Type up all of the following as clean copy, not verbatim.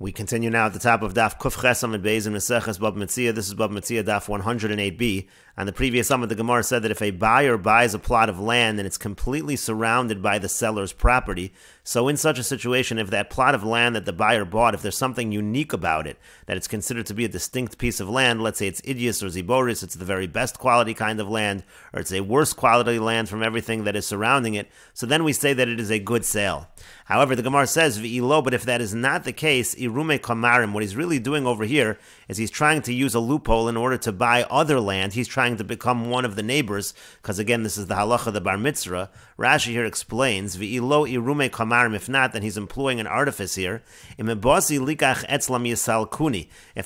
We continue now at the top of Daf Kuf Ches Amud Beis in Meseches Bava Metzia. This is Bava Metzia Daf 108b. On the previous Amud, the Gemara said that if a buyer buys a plot of land and it's completely surrounded by the seller's property, so in such a situation, if that plot of land that the buyer bought, if there's something unique about it, that it's considered to be a distinct piece of land, let's say it's Idius or Ziboris, it's the very best quality kind of land, or it's a worse quality land from everything that is surrounding it, so then we say that it is a good sale. However, the Gemara says, V'ilo, but if that is not the case, Irume Kamarim, what he's really doing over here is he's trying to use a loophole in order to buy other land. He's trying to become one of the neighbors, because again, this is the halacha of the bar mitzvah. Rashi here explains, V'ilo Irume Kamarim, if not, then he's employing an artifice here. If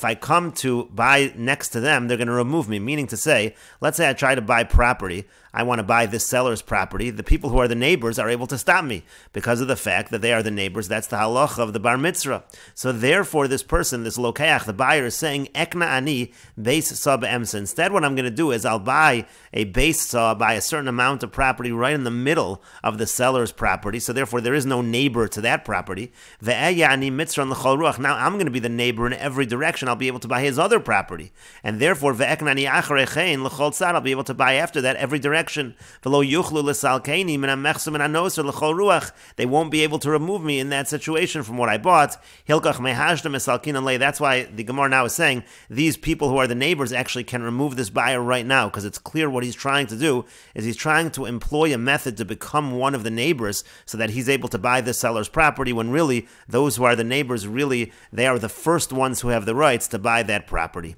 I come to buy next to them, they're going to remove me, meaning to say, let's say I try to buy property, I want to buy this seller's property, the people who are the neighbors are able to stop me because of the fact that they are the neighbors. That's the halacha of the bar mitzvah. So therefore, this person, this lokeach, the buyer, is saying, Ekna ani beis saw be'emsa. Instead, what I'm going to do is I'll buy a beis saw, buy a certain amount of property right in the middle of the seller's property. So therefore, there is no neighbor to that property. Ve'eya ani mitzran l'chol ruach. Now I'm going to be the neighbor in every direction. I'll be able to buy his other property. And therefore, ve'ekna ani acharei chein l'chol tzad. I'll be able to buy after that every direction. They won't be able to remove me in that situation from what I bought. That's why the Gemara now is saying these people who are the neighbors actually can remove this buyer right now, because it's clear what he's trying to do is he's trying to employ a method to become one of the neighbors so that he's able to buy the seller's property, when really those who are the neighbors, really they are the first ones who have the rights to buy that property.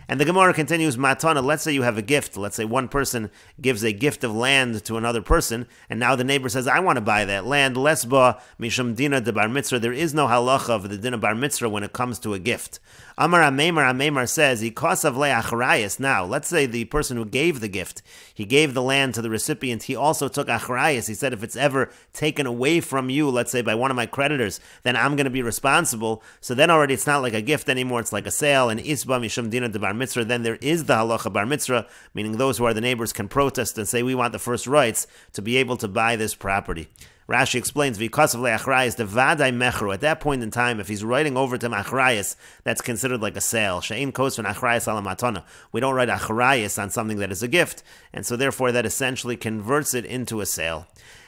And the Gemara continues, Matana, let's say you have a gift. Let's say one person gives a gift of land to another person, and now the neighbor says, I want to buy that land. Lesba mishum dina de bar mitzvah. There is no halacha of the din of bar mitzvah when it comes to a gift. Amar Ameimar says, Ikosav le'acharayas. Now, let's say the person who gave the gift, he gave the land to the recipient, he also took acharayas. He said, if it's ever taken away from you, let's say by one of my creditors, then I'm going to be responsible. So then already it's not like a gift anymore, it's like a sale. And isba mishum dina de bar mitzvah, then there is the halacha bar mitzvah, meaning those who are the neighbors can protest and say, we want the first rights to be able to buy this property. Rashi explains, because of le'achrayas, the vaday mechru. At that point in time, if he's writing over to achrayas, that's considered like a sale. She'ein kos v'n achrayas ala matana. We don't write achrayas on something that is a gift, and so therefore that essentially converts it into a sale.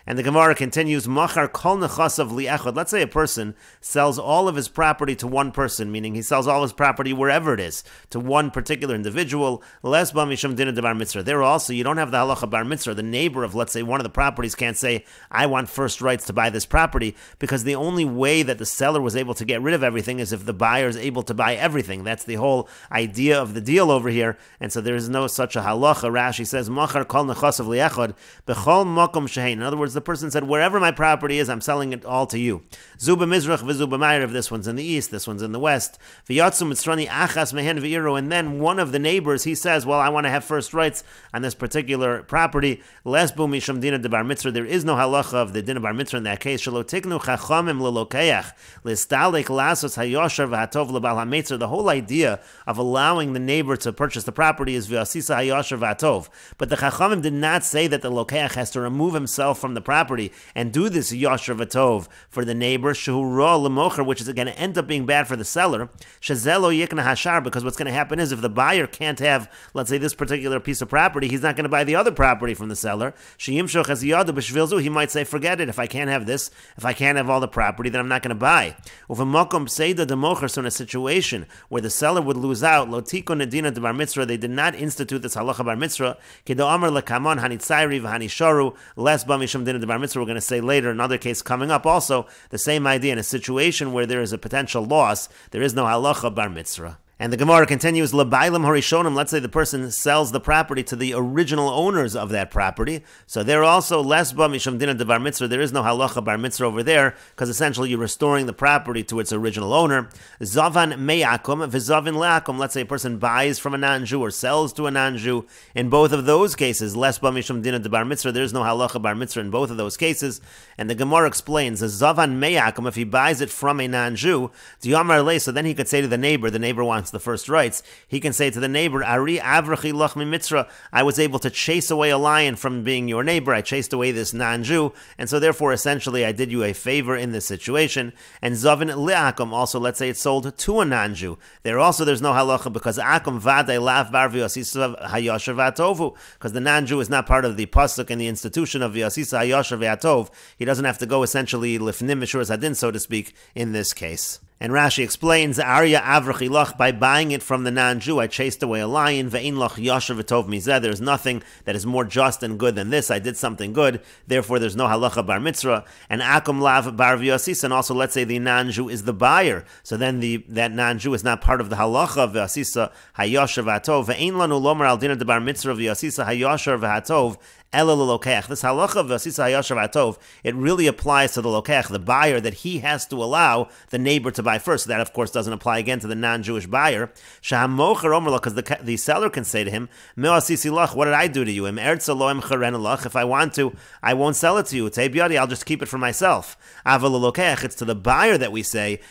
And the Gemara continues, Machar kol nechasav li'echad. Let's say a person sells all of his property to one person, meaning he sells all his property wherever it is, to one particular individual. Les ba mishum dina de bar mitzvah. There also, you don't have the halacha bar mitzvah. The neighbor of, let's say, one of the properties can't say, I want first rights to buy this property, because the only way that the seller was able to get rid of everything is if the buyer is able to buy everything. That's the whole idea of the deal over here. And so there is no such a halacha. Rashi says, Machar kol nechasav li'echad b'chol makom shehein. In other words, the person said, wherever my property is, I'm selling it all to you. Zuba mizrach v'zuba ma'ariv. This one's in the east, this one's in the west. V'yatzu mitzrani achas mehen v'iru. And then one of the neighbors, he says, well, I want to have first rights on this particular property. Lesbu mishum dina de bar mitzvah. There is no halacha of the din of bar mitzvah in that case. Shelo tiknu chachamim lelokeach listalek lasos hayosher v'hatov lebal hametzor. The whole idea of allowing the neighbor to purchase the property is v'asisa hayosher v'hatov. But the chachamim did not say that the lokeach has to remove himself from the property and do this yosher v'tov for the neighbor, shehu ra l'mocher, which is going to end up being bad for the seller, shezelo yikna hashar, because what's going to happen is if the buyer can't have, let's say, this particular piece of property, he's not going to buy the other property from the seller. Sheyimshoch has yadu b'shvilzu, he might say, forget it, if I can't have this, if I can't have all the property, then I'm not going to buy. Uv'makom pseida democher, so in a situation where the seller would lose out, lo tiko nedina de bar mitzvah, they did not institute this halacha bar mitzvah, kedo amar lekamon hanitzayri v'hanisharu les ba mishum din the bar mitzvah. We're going to say later, another case coming up also, the same idea. In a situation where there is a potential loss, there is no halacha bar mitzvah. And the Gemara continues, L'bailam harishonim. Let's say the person sells the property to the original owners of that property. So they're also lesba mishum dina de bar mitzvah. There is no halacha bar mitzvah over there, because essentially you're restoring the property to its original owner. Zavan meyakum v'zavin leakum. Let's say a person buys from a non-Jew or sells to a non-Jew. In both of those cases, lesba mishum dina de bar mitzvah. There is no halacha bar mitzvah in both of those cases. And the Gemara explains, Zavan meyakum, if he buys it from a non-Jew, so then he could say to the neighbor wants wants the first rights, he can say to the neighbor, Ari avrachi lach mi mitzra, I was able to chase away a lion from being your neighbor, I chased away this non-Jew, and so therefore essentially I did you a favor in this situation. And zavin li'akum, also let's say it's sold to a non-Jew. There's no halacha because akum vadei lav bar v'yasisa hayosher v'atovu, because the non-Jew is not part of the pasuk and the institution of v'yasisa hayosher v'atov. He doesn't have to go essentially lifnim mishur zadin, so to speak, in this case. And Rashi explains, Arya avrachi lach, by buying it from the non-Jew, I chased away a lion, ve'in lach yasher v'tov mizeh, there's nothing that is more just and good than this, I did something good, therefore there's no halacha bar mitzvah. And akum lav bar v'yasis, and also let's say the non-Jew is the buyer, so then that non-Jew is not part of the halacha v'yasisa hayasher v'atov, ve'in lanu lomer al dinah de bar mitzvah v'yasisa hayasher v'atov, this halacha of Vasisa Hayashav Atov, it really applies to the lokech, the buyer, that he has to allow the neighbor to buy first. So that, of course, doesn't apply again to the non-Jewish buyer. Because the seller can say to him, what did I do to you? If I want to, I won't sell it to you. I'll just keep it for myself. It's to the buyer that we say,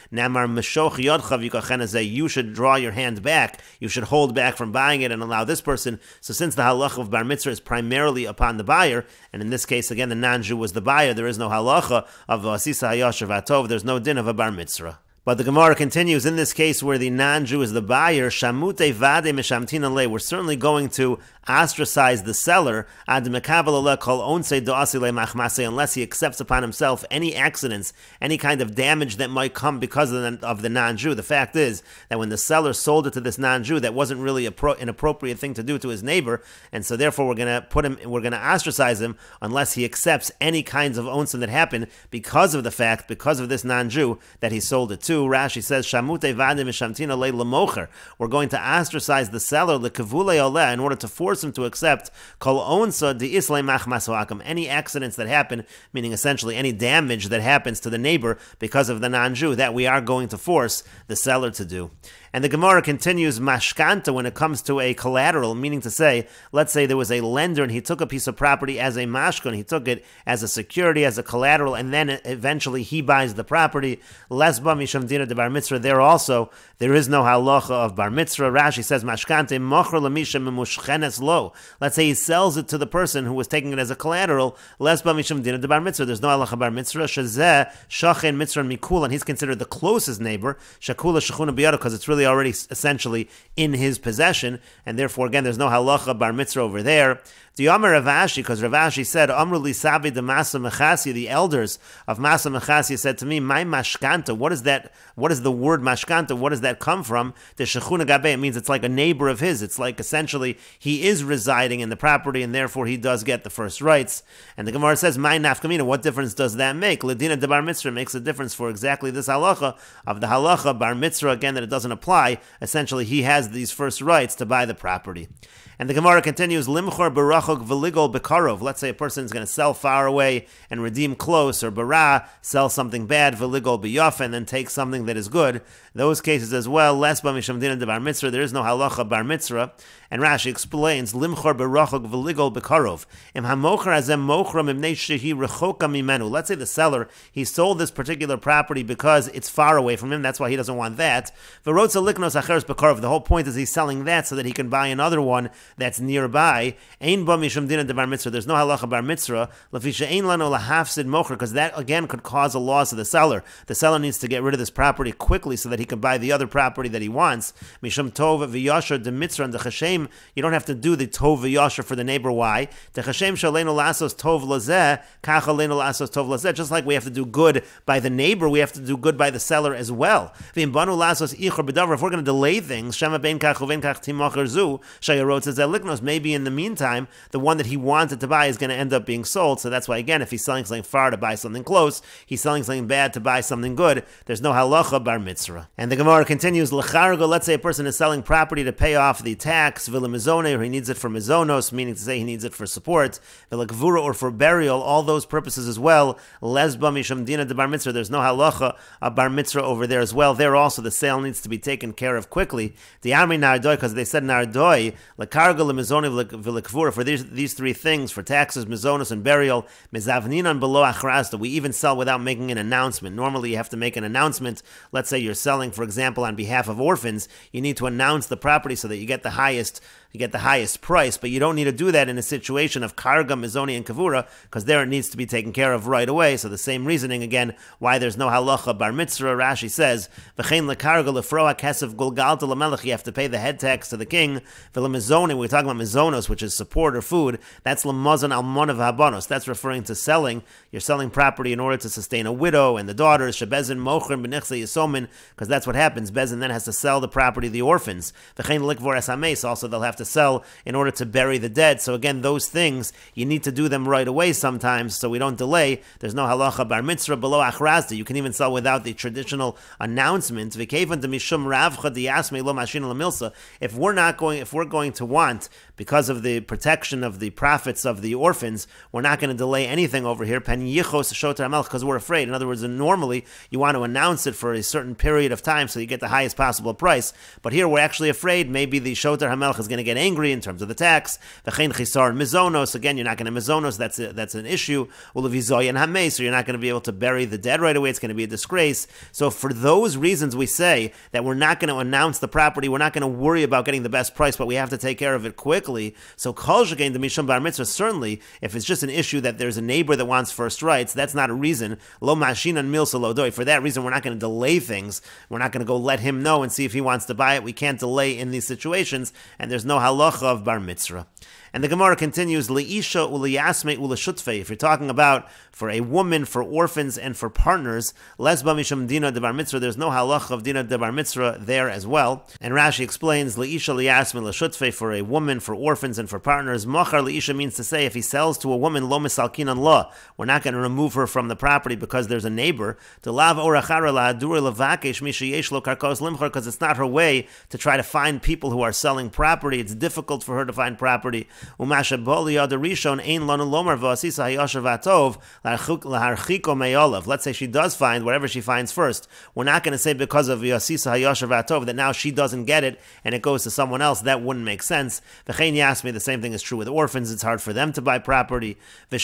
you should draw your hand back. You should hold back from buying it and allow this person. So since the halacha of bar mitzvah is primarily upon the buyer, and in this case, again, the non-Jew was the buyer, there is no halacha of Vasisa Hayashav Atov, there's no din of a bar mitzvah. But the Gemara continues, in this case where the non-Jew is the buyer, Shamute Vade Mishamtina Le, we're certainly going to ostracize the seller, unless he accepts upon himself any accidents, any kind of damage that might come because of the non-Jew. The fact is that when the seller sold it to this non-Jew, that wasn't really an appropriate thing to do to his neighbor, and so therefore we're going to ostracize him unless he accepts any kinds of onsen that happened because of this non-Jew that he sold it to. Rashi says, Shamute Vade Mishamtina Le Lamocher. We're going to ostracize the seller in order to force him to accept kol onsa de islay machmasoakum, any accidents that happen, meaning essentially any damage that happens to the neighbor because of the non-Jew, that we are going to force the seller to do. And the Gemara continues, mashkanta, when it comes to a collateral, meaning to say, let's say there was a lender and he took a piece of property as a mashkon, he took it as a security, as a collateral, and then eventually he buys the property. Lesba misham dina de bar mitzvah, there also, there is no halacha of bar mitzvah. Rashi says, mashkanta mocher lamisha memushchenes lo. Let's say he sells it to the person who was taking it as a collateral. Lesba misham dina de bar mitzvah, there's no halacha bar mitzvah. Shezeh shachen mitzvah mikul, and he's considered the closest neighbor. Shakula shechuna biyado, because it's really already essentially in his possession, and therefore again there's no halacha bar mitzvah over there. The Amar Ravashi, because Ravashi said, Amru li sabi de Masa Mechasya, the elders of Masa Mechasya said to me, my mashkanta, what is that? What is the word mashkanta? What does that come from? The shechuna gabe, it means it's like a neighbor of his. It's like essentially he is residing in the property and therefore he does get the first rights. And the Gemara says, my nafkamina, what difference does that make? Ledina de bar mitzvah makes a difference for exactly this halacha of the halacha bar mitzvah, again, that it doesn't apply. Essentially, he has these first rights to buy the property. And the Gemara continues, Limchor barachok v'ligol bekarov. Let's say a person is going to sell far away and redeem close, or bara, sell something bad, v'ligol b'yofa, and then take something that is good. Those cases as well, les b'misham dina de bar mitzvah, there is no halacha bar mitzvah. And Rashi explains, Limchor barachok v'ligol bekarov. Im hamocher azem mochra mimnei shehi rechoka mimenu. Let's say the seller, he sold this particular property because it's far away from him, that's why he doesn't want that. V'rotza liknos acheres bekarov. The whole point is he's selling that so that he can buy another one that's nearby. Ein ba mishum dina de bar mitzvah. There's no halacha bar mitzvah. Lafisha ein lano lahafsid mocher, because that again could cause a loss of the seller. The seller needs to get rid of this property quickly so that he can buy the other property that he wants. Mishum tov v'yasher de mitzvah and de chashem. You don't have to do the tov v'yasher for the neighbor. Why? De chashem shalenu lasos tov lazeh kach alenu lasos tov lazeh. Just like we have to do good by the neighbor, we have to do good by the seller as well. V'im banu lasos ichor b'davar. If we're going to delay things, shema ben kach uven kach timocher zu shayarot says liknos. Maybe in the meantime, the one that he wanted to buy is going to end up being sold. So that's why, again, if he's selling something far to buy something close, he's selling something bad to buy something good. There's no halacha bar mitzvah. And the Gemara continues, Lechargo, let's say a person is selling property to pay off the tax, vilamizone, or he needs it for mizonos, meaning to say he needs it for support, vilakvura, or for burial, all those purposes as well. Lesba misham dina de bar mitzvah, there's no halacha of bar mitzvah over there as well. There also, the sale needs to be taken care of quickly. The Amri Nardoi, because they said Nardoi, Lekargo, for these three things, for taxes, mizonos, and burial, mezavninan below achrasta, we even sell without making an announcement. Normally you have to make an announcement. Let's say you're selling, for example, on behalf of orphans, you need to announce the property so that you get the highest price, but you don't need to do that in a situation of karga, mizoni, and kavura, because there it needs to be taken care of right away. So the same reasoning again, why there's no halacha bar mitzvah. Rashi says, v'chein lekarga lefroa kesef gulgalta lamelech, you have to pay the head tax to the king. V'lemizoni, we're talking about mizonos, which is support or food, that's lemazon almonav habanos. That's referring to selling. You're selling property in order to sustain a widow and the daughters. Shebezin mochrim b'nichse yisomin, because that's what happens. Bezin then has to sell the property to the orphans. V'chein likvor es hameis, also they'll have to sell in order to bury the dead. So again, those things, you need to do them right away sometimes, so we don't delay. There's no halacha bar mitzvah below achrazda. You can even sell without the traditional announcement. If we're going to want, because of the protection of the profits of the orphans, we're not going to delay anything over here, because we're afraid. In other words, normally you want to announce it for a certain period of time so you get the highest possible price. But here we're actually afraid maybe the shoter hamelch is going to get angry in terms of the tax. V'chein chisar mizonos, again, you're not going to mizonos, that's an issue. Ulevizoy and hamei, so you're not going to be able to bury the dead right away, it's going to be a disgrace. So for those reasons we say that we're not going to announce the property, we're not going to worry about getting the best price, but we have to take care of it quickly. So kol shekein the mishum bar mitzvah, certainly if it's just an issue that there's a neighbor that wants first rights, that's not a reason. Lo mashinan milsa lo doi, for that reason we're not going to delay things. We're not going to go let him know and see if he wants to buy it. We can't delay in these situations, and there's no halacha of bar mitzvah. And the Gemara continues, Leisha uliyasme ulashutfe. If you're talking about for a woman, for orphans, and for partners, lesba mishum dina de bar mitzvah, there's no halacha of dina de bar mitzvah there as well. And Rashi explains, Leisha liyasme ulashutfe, for a woman, for orphans, and for partners. Machar leisha means to say, if he sells to a woman, lo misalkinan la, we're not going to remove her from the property because there's a neighbor. To lav orachara la'adur levakesh misha yesh lo karkos limchar, because it's not her way to try to find people who are selling property. It's difficult for her to find property. Let's say she does find whatever she finds first. We're not going to say because of Yasisa Hayashav Atov that now she doesn't get it and it goes to someone else. That wouldn't make sense. The same thing is true with orphans. It's hard for them to buy property. Now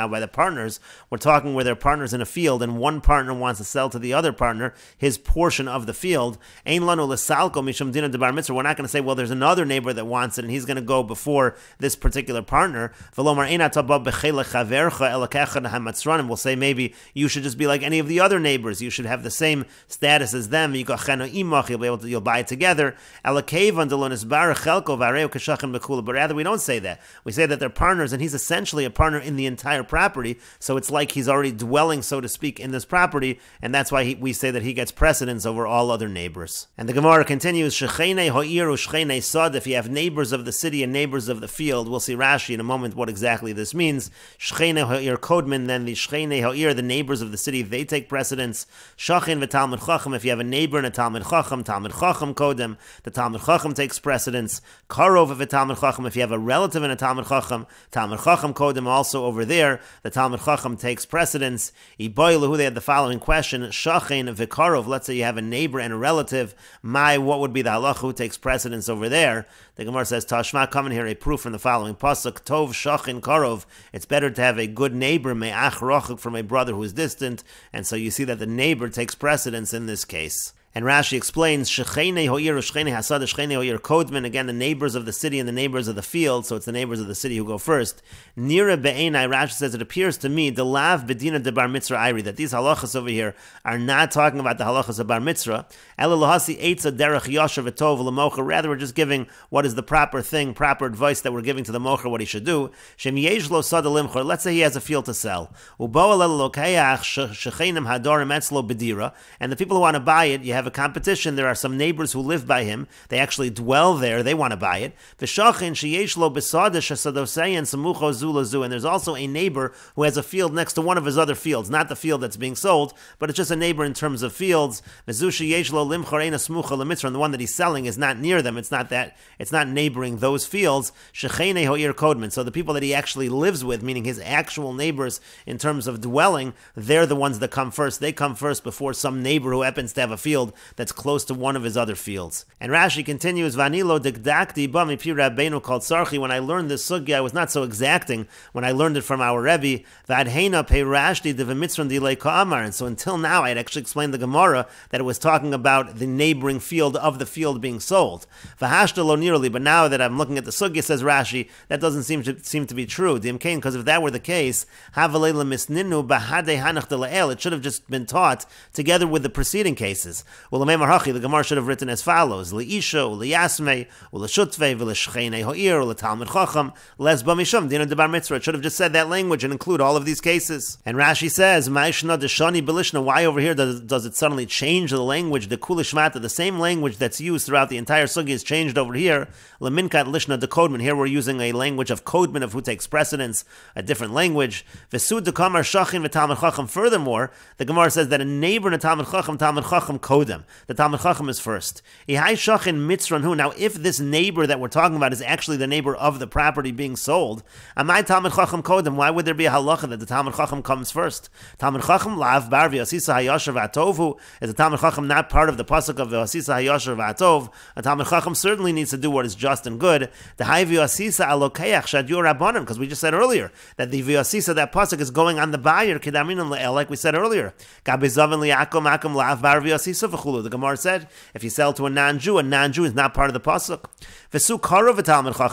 by the partners, we're talking where they're partners in a field and one partner wants to sell to the other partner his portion of the field. We're not going to say, well, there's another neighbor that wants it and he's going to go before this particular partner. We'll say maybe you should just be like any of the other neighbors. You should have the same status as them. You'll buy it together. But rather we don't say that. We say that they're partners and he's essentially a partner in the entire property. So it's like he's already dwelling, so to speak, in this property, and that's why we say that he gets precedence over all other neighbors. And the Gemara continues, if you have neighbors of the city and neighbors of the field, we'll see Rashi in a moment what exactly this means. Shcheinei ha'ir kodmin, then the shcheinei ha'ir, the neighbors of the city, they take precedence. Shachin v'talmud chacham, if you have a neighbor and a talmud chacham kodem, the talmud chacham takes precedence. Karov v'talmud chacham, if you have a relative and a talmud chacham kodem, also over there, the talmud chacham takes precedence. Iboilahu, they had the following question, Shachin v'karov, let's say you have a neighbor and a relative, what would be the halacha who takes precedence over there? The Gemara says, Tashma, come in here, a proof from the following pasuk, Tov Shachin Karov. It's better to have a good neighbor, me'ach rochuk, from a brother who is distant, and so you see that the neighbor takes precedence in this case. And Rashi explains, Shecheinei ho'ir u'shcheinei hasad shcheinei ho'ir kodman, again, the neighbors of the city and the neighbors of the field, so it's the neighbors of the city who go first. Nira be'enai, Rashi says, it appears to me, the lav bedina de bar mitzvah ayri, that these halachas over here are not talking about the halachas of bar mitzvah. Ela lohasi eitza derech yasher v'tov l'mocher, rather we're just giving what is the proper thing, proper advice that we're giving to the mocher, what he should do. Shem yesh lo sad limcher, let's say he has a field to sell. Ubo alel lokayach shecheinim hadorim etzlo bedira, and the people who want to buy it, you have a competition. There are some neighbors who live by him. They actually dwell there. They want to buy it. And there's also a neighbor who has a field next to one of his other fields. Not the field that's being sold, but it's just a neighbor in terms of fields. And the one that he's selling is not near them. It's not neighboring those fields. So the people that he actually lives with, meaning his actual neighbors in terms of dwelling, they're the ones that come first. They come first before some neighbor who happens to have a field field that's close to one of his other fields. And Rashi continues, Vanilo dikdakti ba mipi Rabbeinu called Sarchi. When I learned this sugya, I was not so exacting when I learned it from our Rebbe. Vadheina peirashti devamitzron dilei ka'amar. And so until now, I had actually explained the Gemara that it was talking about the neighboring field of the field being sold. Vahashta lo nirli. But now that I'm looking at the sugya, says Rashi, that doesn't seem to be true. Because if that were the case, it should have just been taught together with the preceding cases. Well, the Gemara should have written as follows: Leisha, Liyasme, Ulashutve, Vilashchene Hoir, Latalmud Chacham, Lesba Mishum, Dina de Bar Mitzvah. It should have just said that language and include all of these cases. And Rashi says, Maishna Deshani Belishna, why over here does it suddenly change the language? The Kulishmata, the same language that's used throughout the entire sugi is changed over here. Laminkat Lishna de Kodman. Here we're using a language of Kodman, of who takes precedence, a different language. Vesud de Kamar Shachin v'Talmud Chacham. Furthermore, the Gemara says that a neighbor in a Talmud Chacham Kodem. The Talmud Chacham is first. Ihai Shachin Mitzran Hu. Now, if this neighbor that we're talking about is actually the neighbor of the property being sold, Amai Talmud Chacham Kodem, why would there be a halacha that the Talmud Chacham comes first? Talmud Chacham Lav Bar V'Yasisa Hayasher V'Atovu. Is the Talmud Chacham not part of the pasuk of V'Yasisa Hayasher V'Atov? A Talmud Chacham certainly needs to do what is just and good. The Hai V'Yasisa Alokeach Shadur Rabbanim, because we just said earlier that the V'Yasisa, that pasuk, is going on the buyer, Kedamin and Le'el, like we said earlier. The Gemara said, if you sell to a non-Jew is not part of the pasuk.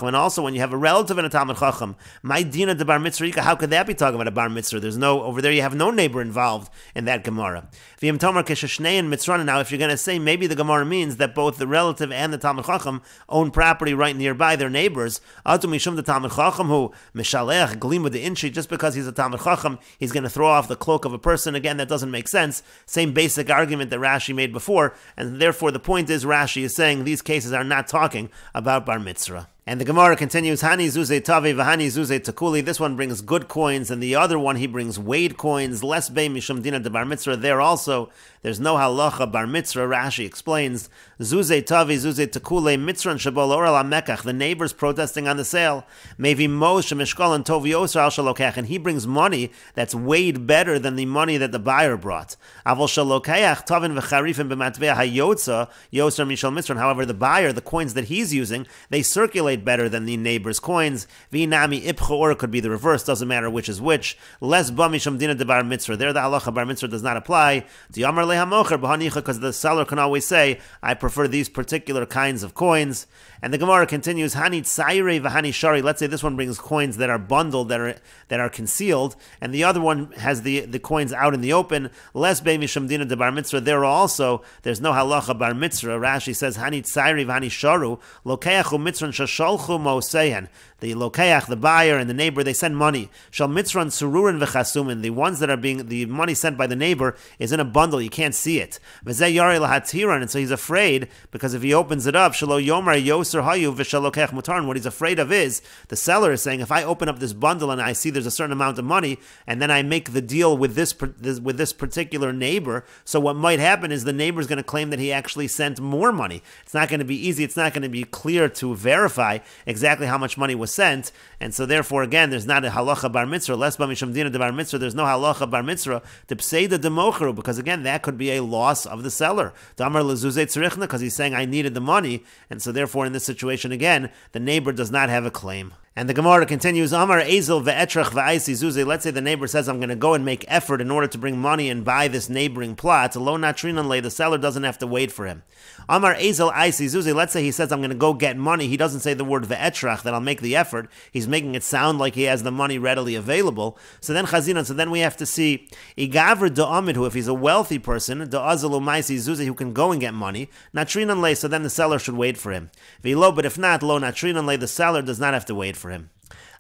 And also, when you have a relative in a Talmud Chacham, my dina de bar mitzvah, how could that be talking about a bar mitzvah? There's no, over there you have no neighbor involved in that Gemara. Now, if you're going to say maybe the Gemara means that both the relative and the Talmud Chacham own property right nearby, their neighbors, the Talmud Chacham who mishalech glim the inchi, just because he's a Talmud Chacham, he's going to throw off the cloak of a person. Again, that doesn't make sense. Same basic argument that Rashi made before, and therefore the point is Rashi is saying these cases are not talking about bar mitzvah. And the Gemara continues, Hani Zuze Tavi Vahani Zuze Takuli. This one brings good coins, and the other one he brings weighed coins. Less Bei Mishum Dina de Bar Mitzvah. There also, there's no halacha bar mitzvah. Rashi explains, Zuze Tavi Zuze Takule Mitzran Shabol Oral Amekach. The neighbors protesting on the sale. Mevi Moshe Mishkol and Tovi Osar Al Shalokach. And he brings money that's weighed better than the money that the buyer brought. Avol Shalokach Tavin V'charifim B'matveh Hayotza Yosar Mishal Mitzran. However, the buyer, the coins that he's using, they circulate better than the neighbor's coins. V'inami ipcha, or it could be the reverse, doesn't matter which is which. Less bamisham dina de bar mitzvah. There the halacha bar mitzvah does not apply. Di'amar lehamocher b'hanicha, because the seller can always say, I prefer these particular kinds of coins. And the Gemara continues, Hani tzaire v'hani shari. Let's say this one brings coins that are bundled, that are concealed, and the other one has the coins out in the open. Less b'misham dina de bar mitzvah. There also, there's no halacha bar mitzvah. Rashi says, Hani tzaire v'hani sharu lokeachu mitzran shasholchu moseyan. The lokeach, the buyer, and the neighbor, they send money. Shal mitzran sururin v'chasumin. The ones that are the money sent by the neighbor is in a bundle. You can't see it. V'zeh yari lahatiran. And so he's afraid, because if he opens it up, shalo yomar yoser hayu v'shalokech mutaran. What he's afraid of is, the seller is saying, if I open up this bundle and I see there's a certain amount of money, and then I make the deal with this particular neighbor, so what might happen is the neighbor is going to claim that he actually sent more money. It's not going to be easy. It's not going to be clear to verify exactly how much money was sent, and so therefore again there's not a halacha bar mitzvah. Less b'misham dina de bar mitzvah. There's no halacha bar mitzvah to pseida de mocheru, because again that could be a loss of the seller. Damar lezuzei tzrichna, because he's saying I needed the money, and so therefore in this situation again the neighbor does not have a claim. And the Gemara continues, Amar Ezel ve'etrach va'aisi zuze. Let's say the neighbor says, I'm going to go and make effort in order to bring money and buy this neighboring plot. Lo natrinan le, the seller doesn't have to wait for him. Amar Ezel aisi zuze. Let's say he says, I'm going to go get money. He doesn't say the word ve'etrach, that I'll make the effort. He's making it sound like he has the money readily available. So then chazinan, so then we have to see, Igavr da'amidhu, if he's a wealthy person, da'azalu maisi zuze, who can go and get money, natrinan le, so then the seller should wait for him. V'lo, but if not, lo natrinan le, the seller does not have to wait for him.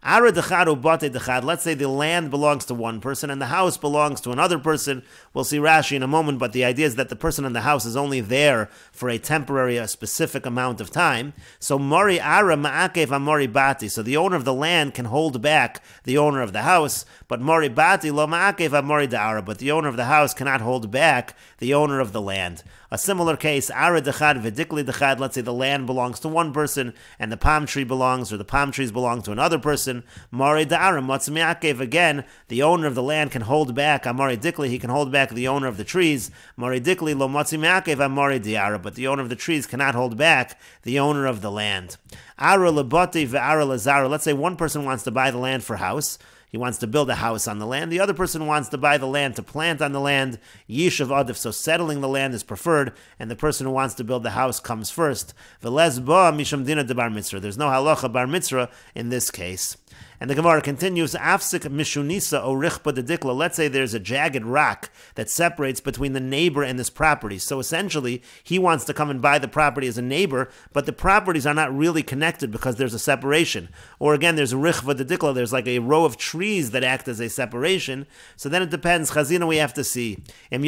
Let's say the land belongs to one person and the house belongs to another person. We'll see Rashi in a moment, but the idea is that the person in the house is only there for a temporary, a specific amount of time. So Mori Ara Ma'akev Amori Bati. So the owner of the land can hold back the owner of the house, but Mori Bati Lo Ma'akev Amori Da'ara. But the owner of the house cannot hold back the owner of the land. A similar case, Ara Dechad Vidikli Dechad. Let's say the land belongs to one person and the palm tree belongs, or the palm trees belong to another person. person. Mari da'ara matzim yakev. Again, the owner of the land can hold back. Amari dikli, he can hold back the owner of the trees. Mari dikli lo matzim yakev amari di'ara. But the owner of the trees cannot hold back the owner of the land. Ara lebati ve'ara lazara. Let's say one person wants to buy the land for house. He wants to build a house on the land. The other person wants to buy the land to plant on the land. Yishav adif, so settling the land is preferred, and the person who wants to build the house comes first. Veles ba misham dina de bar mitzvah. There's no halacha bar mitzvah in this case. And the Gemara continues, Afsik mishunisa o richpa de dikla. Let's say there's a jagged rock that separates between the neighbor and this property. So essentially, he wants to come and buy the property as a neighbor, but the properties are not really connected because there's a separation. Or again, there's richpa de dikla. There's like a row of trees that act as a separation. So then it depends. Chazina, we have to see. If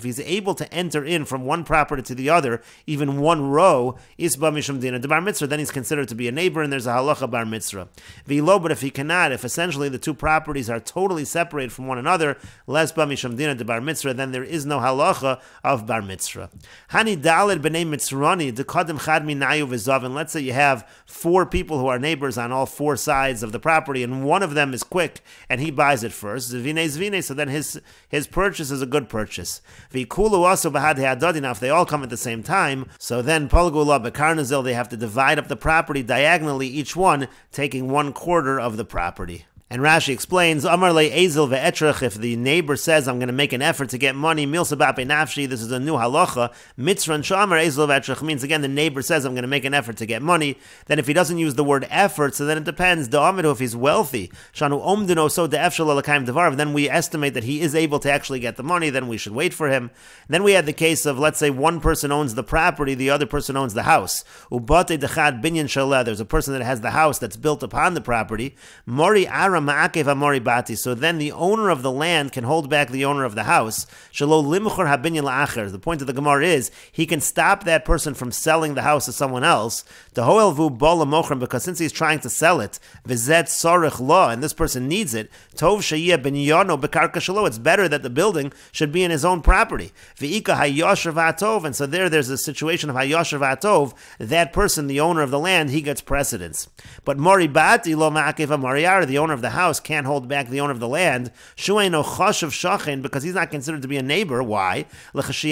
he's able to enter in from one property to the other, even one row, isba mishum dina de bar mitzvah, then he's considered to be a neighbor, and there's a halacha bar mitzvah. V'lo, but if he cannot, if essentially the two properties are totally separated from one another, les ba misham dina de bar mitzvah, then there is no halacha of bar mitzvah. Hani daled b'nei mitzrani dekadim chad minayu v'zav. And let's say you have 4 people who are neighbors on all 4 sides of the property, and one of them is quick and he buys it first. Zvine zvine, so then his purchase is a good purchase. V'kulu also b'had he'adadi. Now if they all come at the same time, so then polgula b'karnazil, they have to divide up the property diagonally, each one taking 1/4 of the property. And Rashi explains, Amar le ezel ve'etrach, if the neighbor says, I'm going to make an effort to get money, milsa bape nafshi, this is a new halacha, mitzran shamar ezel ve'etrach means, again, the neighbor says, I'm going to make an effort to get money. Then if he doesn't use the word effort, so then it depends, da'amidu, if he's wealthy, shanu omdino so de'efshal alakayim devar, then we estimate that he is able to actually get the money, then we should wait for him. Then we had the case of, let's say, one person owns the property, the other person owns the house. Ubate dechad binyan shaleh, there's a person that has the house that's built upon the property. Mori aram ma'akev amori bati. So then the owner of the land can hold back the owner of the house. Shelo limchor habinyan la'acher. The point of the Gemara is he can stop that person from selling the house to someone else. Dehoelvu bola mochrim, because since he's trying to sell it, v'zet sorich law, and this person needs it. Tov sheyeh binyano bekarka shelo. It's better that the building should be in his own property. V'ika hayosher v'atov. And so there's a situation of hayosher v'atov. That person, the owner of the land, he gets precedence. But mori bati lo ma'akev amori ara, the owner of the house can't hold back the owner of the land, shueino chashav shachen, because he's not considered to be a neighbor. Why? Because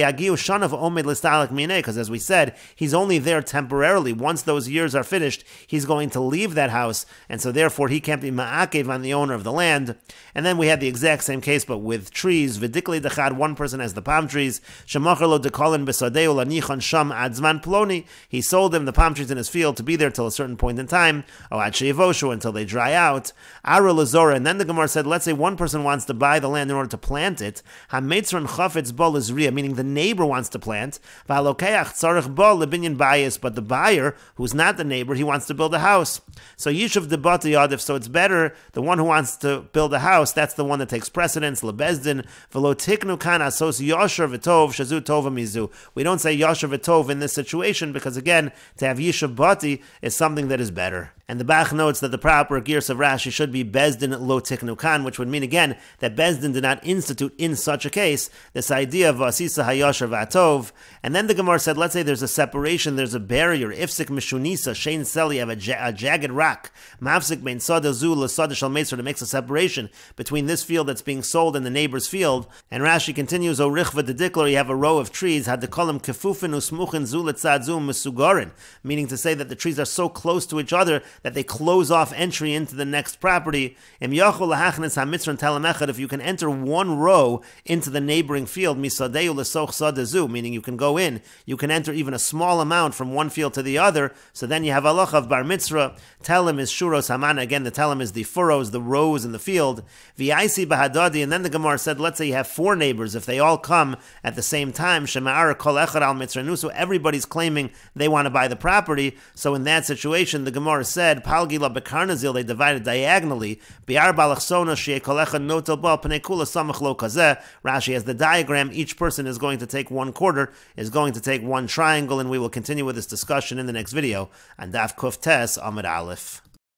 as we said, he's only there temporarily. Once those years are finished, he's going to leave that house, and so therefore he can't be ma'akev on the owner of the land. And then we had the exact same case, but with trees. V'dikli dechad, one person has the palm trees. Shemachar lo dekolin b'sadeu lanichon sham ad zman ploni. He sold him the palm trees in his field to be there till a certain point in time, or ad sheyevoshu, until they dry out. Ara lazora. And then the Gemara said, let's say one person wants to buy the land in order to plant it. Ha-metzron chafetz bol izriya, meaning the neighbor wants to plant. V'halokeach tzarich bol lebinyan bayis, but the buyer, who's not the neighbor, he wants to build a house. So yishuv debati yadif, so it's better, the one who wants to build a house, that's the one that takes precedence, lebezdin, v'lo tiknu kan asos yosher v'tov, shazu tova mizu. We don't say yosher v'tov in this situation, because again, to have yishuv bati is something that is better. And the Bach notes that the proper gears of Rashi should be Bezdin lo tiknu kan, which would mean again that Bezdin did not institute in such a case this idea of asisa hayosher v'atov. And then the Gemara said, let's say there's a separation, there's a barrier. Ifsik mishunisa shein seli, you have a jagged rock. Mafsik bein sada zu l'sada shal metzor, that makes a separation between this field that's being sold and the neighbor's field. And Rashi continues, O richva de dikler, you have a row of trees, had to call them kefufin usmuchin zu l'tzad zu mesugarin, meaning to say that the trees are so close to each other that they close off entry into the next property. If you can enter one row into the neighboring field, meaning you can go in, you can enter even a small amount from one field to the other, so then you have halacha of bar mitzvah. Telem is shuros hamana, again the telem is the furrows, the rows in the field. V'yaisi bahadadi, and then the Gemara said, let's say you have 4 neighbors, if they all come at the same time, shema'ar kol echad al mitzranu, so everybody's claiming they want to buy the property, so in that situation the Gemara said, palgila bekarnazil, they divided diagonally. Bi'ar balachsona she'ekolecha notel bal penekula samach lo kazeh. Rashi has the diagram. Each person is going to take 1/4, is going to take one triangle, and we will continue with this discussion in the next video on Daf Kuf Tes Amud Aleph.